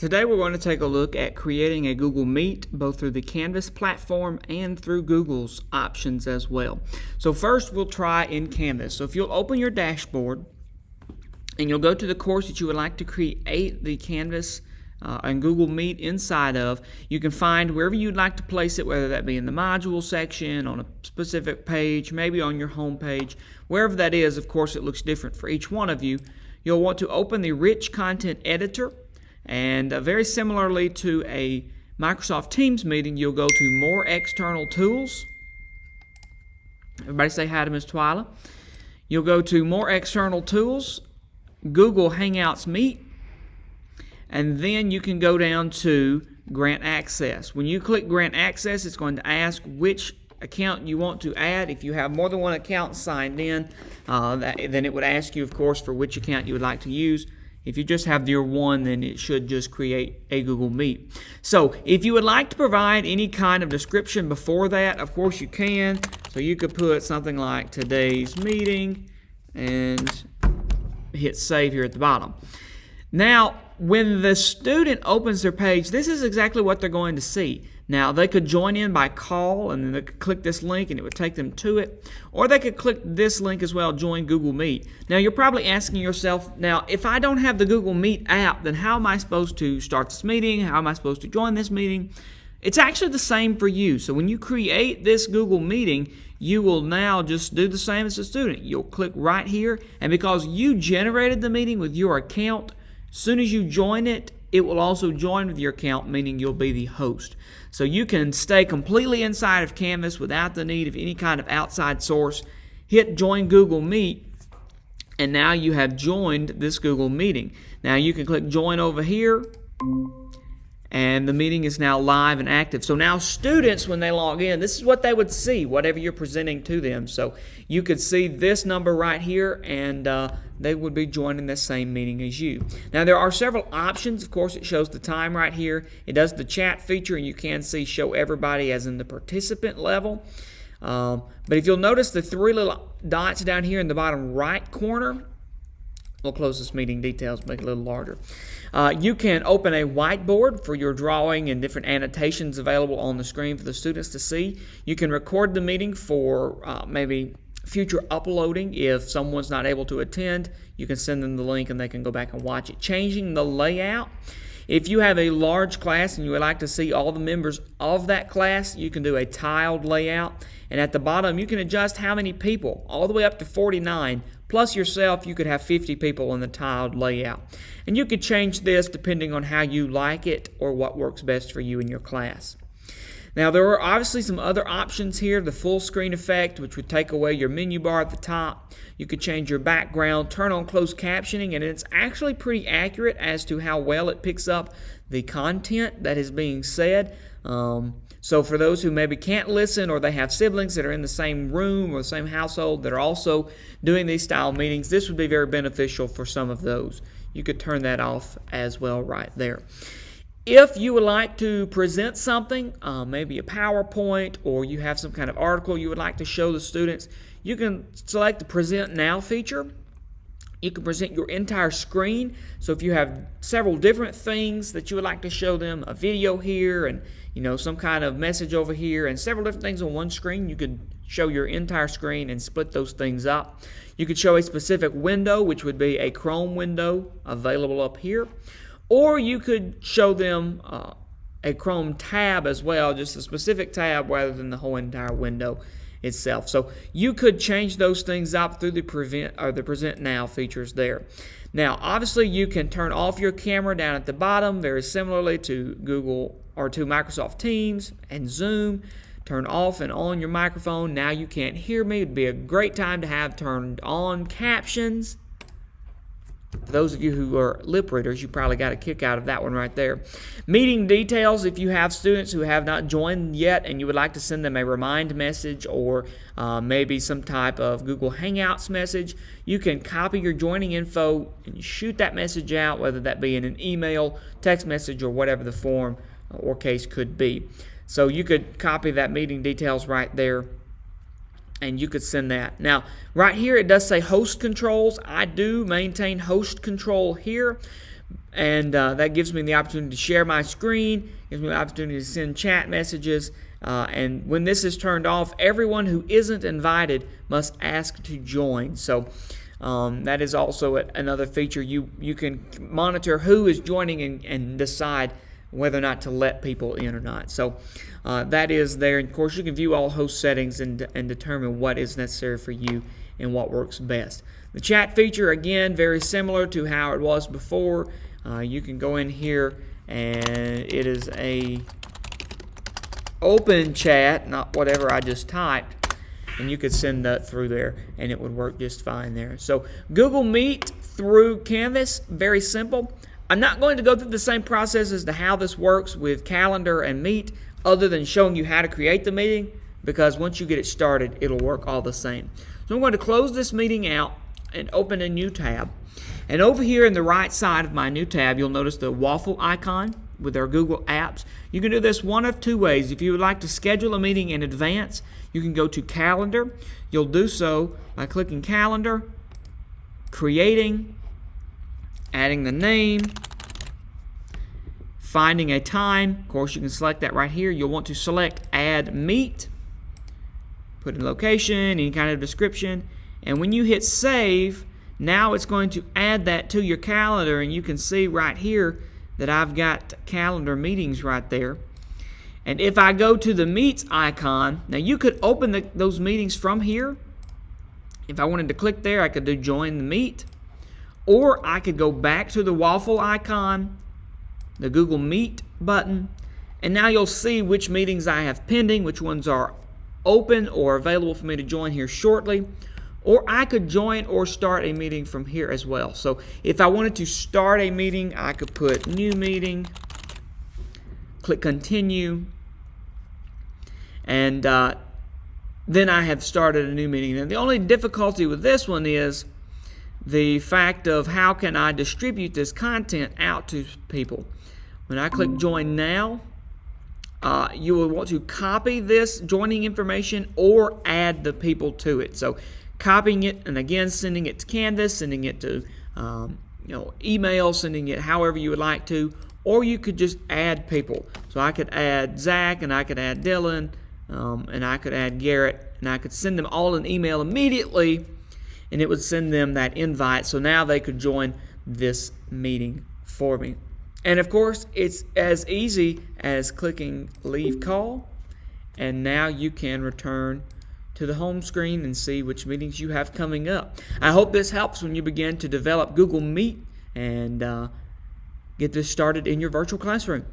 Today we're going to take a look at creating a Google Meet both through the Canvas platform and through Google's options as well. So first we'll try in Canvas. So if you'll open your dashboard and you'll go to the course that you would like to create the Canvas and Google Meet inside of, you can find wherever you'd like to place it, whether that be in the module section, on a specific page, maybe on your home page, wherever that is. Of course, it looks different for each one of you. You'll want to open the Rich Content Editor, and very similarly to a Microsoft Teams meeting, you'll go to More External Tools. Everybody say hi to Ms. Twyla. You'll go to More External Tools, Google Hangouts Meet, and then you can go down to Grant Access. When you click Grant Access, it's going to ask which account you want to add. If you have more than one account signed in, then it would ask you, of course, for which account you would like to use. If you just have your one, then it should just create a Google Meet. So if you would like to provide any kind of description before that, of course you can. So you could put something like today's meeting and hit save here at the bottom. Now, when the student opens their page, this is exactly what they're going to see. Now, they could join in by call, and then they could click this link, and it would take them to it. Or they could click this link as well, Join Google Meet. Now, you're probably asking yourself, now, if I don't have the Google Meet app, then how am I supposed to start this meeting? How am I supposed to join this meeting? It's actually the same for you. So when you create this Google meeting, you will now just do the same as a student. You'll click right here, and because you generated the meeting with your account, as soon as you join it, it will also join with your account, meaning you'll be the host. So you can stay completely inside of Canvas without the need of any kind of outside source. Hit Join Google Meet, and now you have joined this Google meeting. Now you can click Join over here, and the meeting is now live and active. So now students, when they log in, this is what they would see, whatever you're presenting to them. So you could see this number right here, and they would be joining the same meeting as you. Now there are several options. Of course, it shows the time right here. It does the chat feature, and you can see show everybody as in the participant level. But if you'll notice the three little dots down here in the bottom right corner, we'll close this meeting details, make it a little larger. You can open a whiteboard for your drawing and different annotations available on the screen for the students to see. You can record the meeting for maybe future uploading. If someone's not able to attend, you can send them the link and they can go back and watch it. Changing the layout. If you have a large class and you would like to see all the members of that class, you can do a tiled layout. And at the bottom, you can adjust how many people, all the way up to 49. Plus yourself, you could have 50 people in the tiled layout. And you could change this depending on how you like it or what works best for you in your class. Now, there are obviously some other options here. The full screen effect, which would take away your menu bar at the top. You could change your background, turn on closed captioning, and it's actually pretty accurate as to how well it picks up the content that is being said. So for those who maybe can't listen, or they have siblings that are in the same room or the same household that are also doing these style meetings, this would be very beneficial for some of those. You could turn that off as well right there. If you would like to present something, maybe a PowerPoint, or you have some kind of article you would like to show the students, you can select the Present Now feature. You can present your entire screen. So if you have several different things that you would like to show them, a video here and some kind of message over here and several different things on one screen, you could show your entire screen and split those things up. You could show a specific window, which would be a Chrome window available up here. Or you could show them a Chrome tab as well, just a specific tab rather than the whole entire window itself. So you could change those things up through the Present Now features there. Now, obviously, you can turn off your camera down at the bottom, very similarly to Google or to Microsoft Teams and Zoom. Turn off and on your microphone. Now you can't hear me. It would be a great time to have turned on captions. For those of you who are lip readers, you probably got a kick out of that one right there. Meeting details, if you have students who have not joined yet and you would like to send them a remind message or maybe some type of Google Hangouts message, you can copy your joining info and shoot that message out, whether that be in an email, text message, or whatever the form or case could be. So you could copy that meeting details right there, and you could send that. Now, right here it does say host controls. I do maintain host control here, And that gives me the opportunity to share my screen, gives me the opportunity to send chat messages. And when this is turned off, everyone who isn't invited must ask to join. So that is also another feature. You can monitor who is joining and decide whether or not to let people in or not. So that is there. And of course, you can view all host settings and determine what is necessary for you and what works best. The chat feature, again, very similar to how it was before. You can go in here and it is a open chat, not whatever I just typed, and you could send that through there and it would work just fine there. So Google Meet through Canvas, very simple. I'm not going to go through the same process as to how this works with Calendar and Meet, other than showing you how to create the meeting, because once you get it started, it'll work all the same. So I'm going to close this meeting out and open a new tab. And over here in the right side of my new tab, you'll notice the waffle icon with our Google Apps. You can do this one of two ways. If you would like to schedule a meeting in advance, you can go to Calendar. You'll do so by clicking Calendar, creating, adding the name, finding a time. Of course, you can select that right here. You'll want to select Add Meet, put in location, any kind of description, and when you hit Save, now it's going to add that to your calendar, and you can see right here that I've got calendar meetings right there. And if I go to the Meets icon, now you could open those meetings from here. If I wanted to click there, I could do Join the Meet, or I could go back to the waffle icon, the Google Meet button, and now you'll see which meetings I have pending, which ones are open or available for me to join here shortly. Or I could join or start a meeting from here as well. So if I wanted to start a meeting, I could put New Meeting, click Continue, and then I have started a new meeting. And the only difficulty with this one is the fact of how can I distribute this content out to people. When I click Join Now, you will want to copy this joining information or add the people to it. So copying it and again sending it to Canvas, sending it to email, sending it however you would like to, or you could just add people. So I could add Zach, and I could add Dylan, and I could add Garrett, and I could send them all an email immediately, and it would send them that invite, so now they could join this meeting for me. And of course, it's as easy as clicking Leave Call, and now you can return to the home screen and see which meetings you have coming up. I hope this helps when you begin to develop Google Meet and get this started in your virtual classroom.